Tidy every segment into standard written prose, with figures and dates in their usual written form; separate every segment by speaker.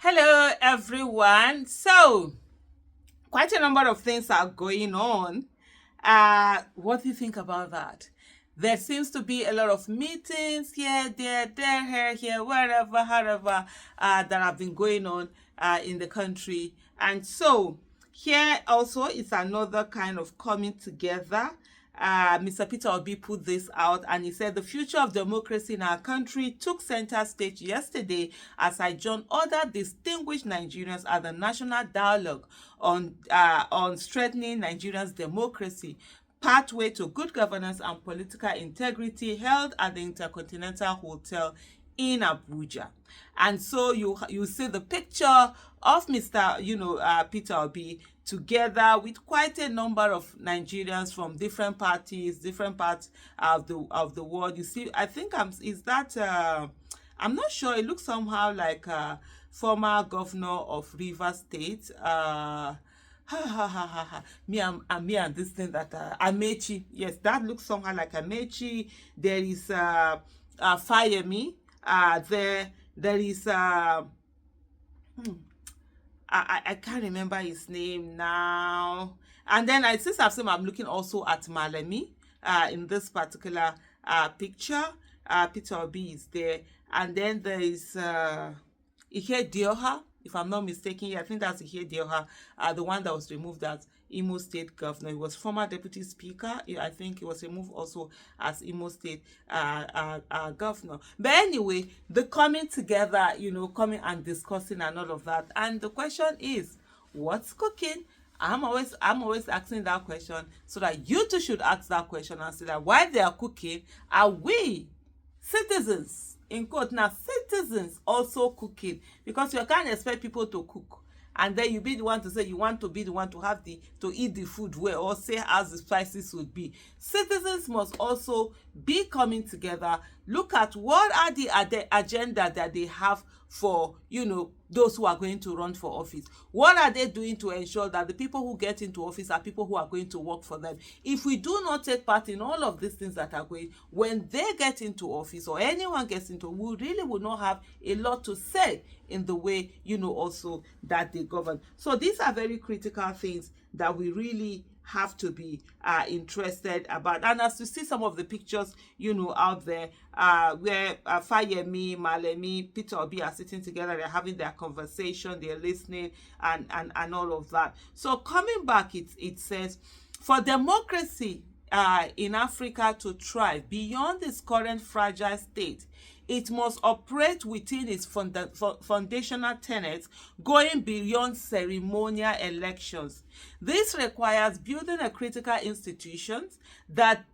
Speaker 1: Hello, everyone. So, quite a number of things are going on. What do you think about that? There seems to be a lot of meetings here, there, here, wherever, however, that have been going on in the country. And so, here also is another kind of coming together. Mr. Peter Obi put this out, and he said the future of democracy in our country took center stage yesterday as I joined other distinguished Nigerians at the National Dialogue on strengthening Nigeria's democracy, pathway to good governance and political integrity, held at the Intercontinental Hotel in Abuja. And so you see the picture of Mr. Peter Obi together with quite a number of Nigerians from different parties, different parts of the world. You see, I think I'm not sure. It looks somehow like a former governor of Rivers State. Me and this thing that Amechi. Yes, that looks somehow like Amechi. There is Fayemi. There is I can't remember his name now. And then since I've seen, I'm looking also at Malemi in this particular picture. Peter Obi is there. And then there is Ike Dioha, if I'm not mistaken. I think that's Ike Dioha, the one that was removed as Imo State governor. He was former deputy speaker. I think he was removed also as Imo State governor. But anyway, the coming together, coming and discussing and all of that. And the question is, what's cooking? I'm always asking that question so that you too should ask that question and say that while they are cooking, are we citizens, in quote now, citizens also cooking? Because you can't expect people to cook and then you be the one to say you want to be the one to have to eat the food well, or say as the spices would be. Citizens must also be coming together, look at what are the agenda that they have for those who are going to run for office. What are they doing to ensure that the people who get into office are people who are going to work for them? If we do not take part in all of these things that are going, when they get into office or anyone gets into, we really will not have a lot to say in the way also that they govern. So these are very critical things that we really have to be interested about. And as you see some of the pictures out there where Fayemi, Malemi, Peter Obi are sitting together, they're having their conversation, they're listening and all of that. So coming back, it says, for democracy in Africa to thrive beyond its current fragile state, it must operate within its foundational tenets, going beyond ceremonial elections. This requires building a critical institutions that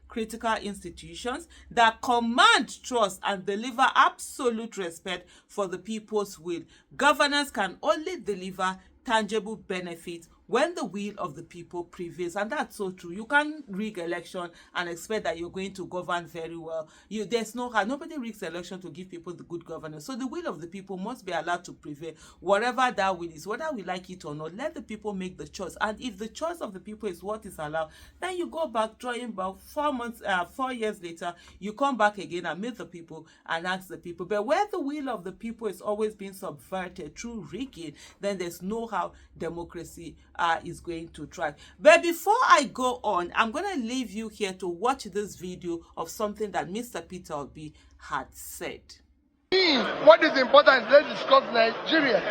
Speaker 1: critical institutions that command trust and deliver absolute respect for the people's will. Governance can only deliver tangible benefits when the will of the people prevails. And that's so true. You can't rig election and expect that you're going to govern very well. There's no how. Nobody rigs election to give people the good governance. So the will of the people must be allowed to prevail. Whatever that will is, whether we like it or not, let the people make the choice. And if the choice of the people is what is allowed, then you go back, drawing back 4 years later, you come back again and meet the people and ask the people. But where the will of the people is always being subverted through rigging, then there's no how democracy is going to thrive. But before I go on, I'm going to leave you here to watch this video of something that Mr. Peter Obi had said.
Speaker 2: What is important, let's discuss Nigeria.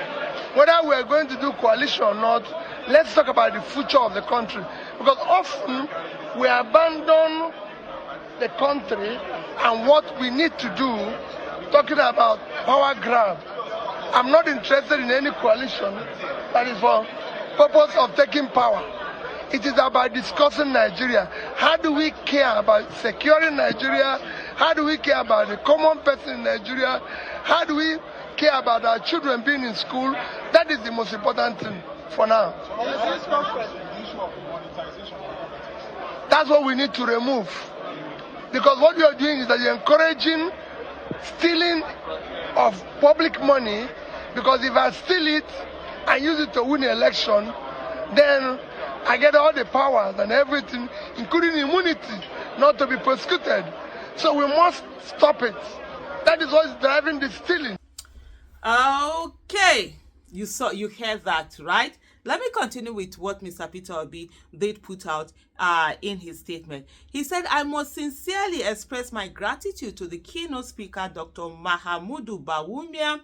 Speaker 2: Whether we're going to do coalition or not, let's talk about the future of the country. Because often we abandon the country and what we need to do, talking about power grab. I'm not interested in any coalition that is for purpose of taking power. It is about discussing Nigeria. How do we care about securing Nigeria? How do we care about the common person in Nigeria? How do we care about our children being in school? That is the most important thing for now. That's what we need to remove. Because what you are doing is that you're encouraging stealing of public money, because if I steal it and use it to win an election, then I get all the powers and everything, including immunity, not to be prosecuted. So we must stop it. That is what is driving the stealing.
Speaker 1: Okay, you heard that, right? Let me continue with what Mr. Peter Obi did put out in his statement. He said, I must sincerely express my gratitude to the keynote speaker, Dr. Mahamudu Bawumia,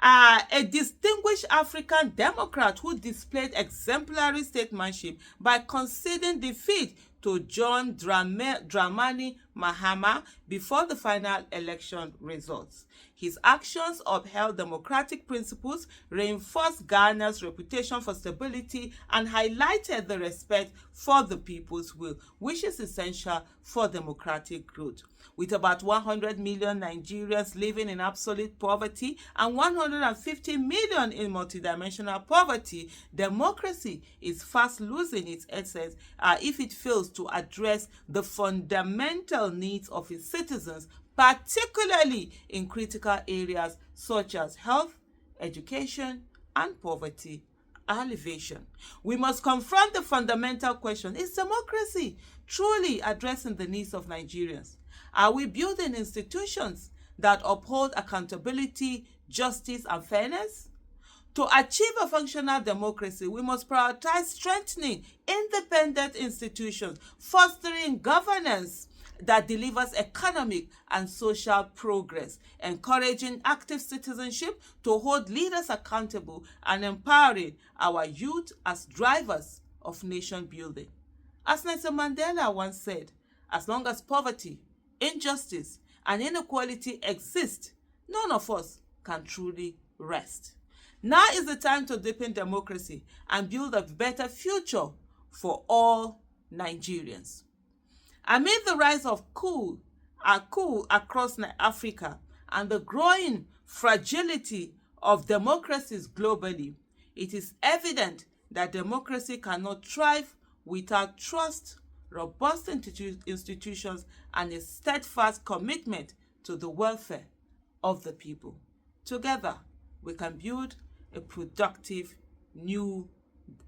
Speaker 1: a distinguished African Democrat who displayed exemplary statesmanship by conceding defeat to John Dramani Mahama before the final election results. His actions upheld democratic principles, reinforced Ghana's reputation for stability, and highlighted the respect for the people's will, which is essential for democratic growth. With about 100 million Nigerians living in absolute poverty and 150 million in multidimensional poverty, democracy is fast losing its essence if it fails to address the fundamental needs of its citizens, particularly in critical areas such as health, education, and poverty alleviation. We must confront the fundamental question, is democracy truly addressing the needs of Nigerians? Are we building institutions that uphold accountability, justice, and fairness? To achieve a functional democracy, we must prioritize strengthening independent institutions, fostering governance that delivers economic and social progress, encouraging active citizenship to hold leaders accountable, and empowering our youth as drivers of nation building. As Nelson Mandela once said, as long as poverty, injustice, and inequality exist, none of us can truly rest. Now is the time to deepen democracy and build a better future for all Nigerians. Amid the rise of coup across Africa and the growing fragility of democracies globally, it is evident that democracy cannot thrive without trust, robust institutions, and a steadfast commitment to the welfare of the people. Together, we can build a productive new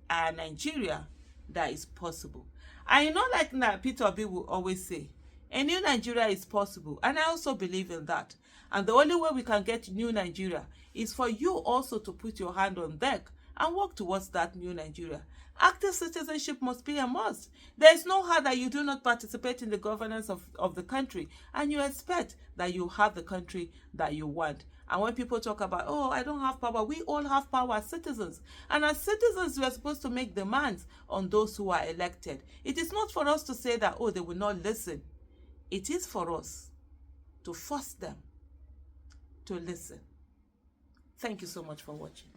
Speaker 1: Nigeria that is possible. And like Peter Obi will always say, a new Nigeria is possible. And I also believe in that. And the only way we can get new Nigeria is for you also to put your hand on deck and work towards that new Nigeria. Active citizenship must be a must. There is no how that you do not participate in the governance of the country and you expect that you have the country that you want. And when people talk about, oh, I don't have power, we all have power as citizens. And as citizens, we are supposed to make demands on those who are elected. It is not for us to say that, oh, they will not listen. It is for us to force them to listen. Thank you so much for watching.